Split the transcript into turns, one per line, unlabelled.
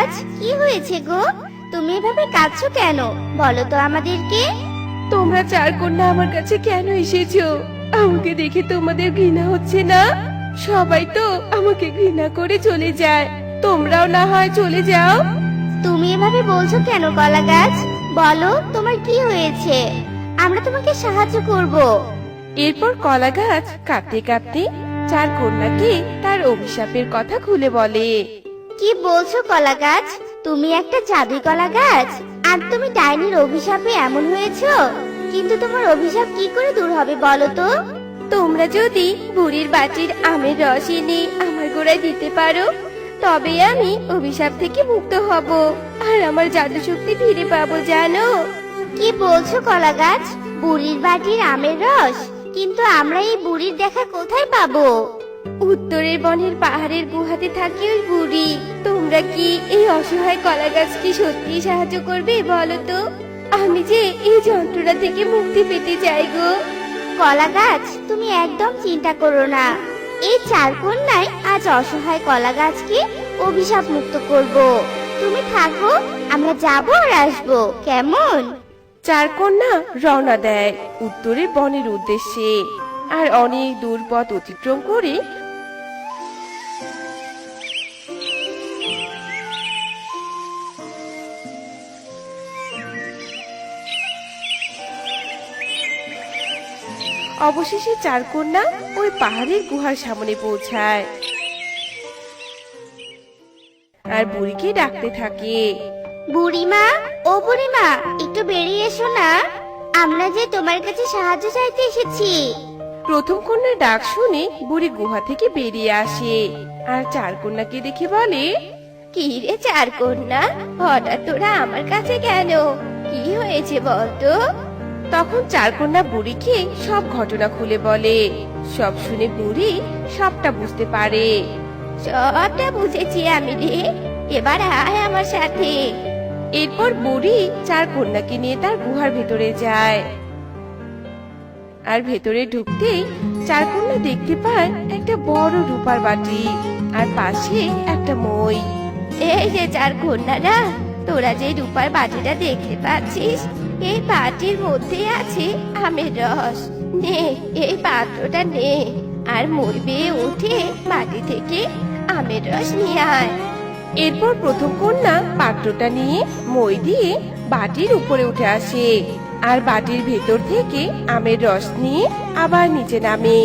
গাছ, কি হয়েছে গো? তুমি এভাবে কাঁদছো কেন? বলো তো আমাদেরকে।
তোমরা চার কন্যা আমার কাছে কেন এসেছো? আমাকে দেখে তোমাদের ঘৃণা হচ্ছে না? সবাই তো আমাকে ঘৃণা করে চলে যায়, তোমরাও না হয় চলে যাও।
তুমি এভাবে বলছো কেন কলা গাছ? বলো তোমার কি হয়েছে, আমরা তোমাকে সাহায্য করব।
এরপর কলা গাছ কাঁদতে কাঁদতে চার কন্যাকে তার অভিশাপের কথা খুলে বলে।
কি বলছো কলা গাছ? তুমি একটা জাদুই কলা গাছ, আর তুমি ডাইনির অভিশাপে এমন হয়েছো? কিন্তু তোমার অভিশাপ কি করে দূর হবে বলো তো?
তোমরা যদি বুড়ির বাটির আমের রস এনে আমার গোড়ায় দিতে পারো, তবে আমি অভিশাপ থেকে মুক্ত হব আর আমার জাদু শক্তি ফিরে পাবো, জানো?
কি বলছো কলা গাছ? বুড়ির বাটির আমের রস? কিন্তু আমরা এই বুড়ির দেখা কোথায় পাবো?
উত্তরের বনের পাহাড়ের গুহাতে থাকে ওই বুড়ি। তোমরা কি এই অসহায় কলা গাছকে সত্যি সাহায্য করবে বলো তো? আমি যে এই যন্ত্রণা থেকে মুক্তি পেতে চাই গো।
কলা গাছ, তুমি একদম চিন্তা করো না। এই চার কন্যাই আজ অসহায় কলা গাছকে অভিশাপ মুক্ত করব। তুমি থাকো, আমরা যাবো আর আসবো, কেমন?
চার কন্যা রওনা দেয় উত্তরের বনের উদ্দেশ্যে। আর অনেক দূর পথ অতিক্রম করে অবশেষে চার কন্যা ওই পাহাড়ের গুহার সামনে পৌঁছায় আর বুড়িকে ডাকতে থাকে।
বুড়িমা, ও বুড়িমা, একটু বেরিয়ে এসো না। আমরা যে তোমার কাছে সাহায্য চাইতে এসেছি।
প্রথম কন্যার ডাক শুনে বুড়ি গুহা থেকে বেরিয়ে আসে আর চার কন্যাকে দেখে বলে,
কি রে চার কন্যা, হঠাৎ তোরা আমার কাছে কেন? কি হয়েছে বলতো?
তখন চার কন্যা বুড়িকে সব ঘটনা খুলে বলে। সব শুনে বুড়ি সবটা বুঝতে পারে।
সবটা বুঝেছি আমি রে, এবার আয় আমার সাথে।
এরপর বুড়ি চার কন্যাকে নিয়ে তার গুহার ভেতরে যায়। আর ভেতরে ঢুকতেই চার কন্যা দেখতে পায় একটা বড় রূপার বাটি আর পাশে একটা মই।
এই যে চার কন্যারা, তোরা যে রূপার বাটিটা দেখতে পাচ্ছিস, এই বাটির মধ্যে আছে আমের রস। নে, এই পাত্রটা নে, আর মই বেয়ে উঠে বাটি থেকে আমের রস নিয়ে আয়।
এরপর প্রথম কন্যা পাত্রটা নিয়ে মই দিয়ে বাটির উপরে উঠে আসে আর বাটির ভেতর থেকে আমের রস নিয়ে আবার নিচে নামে।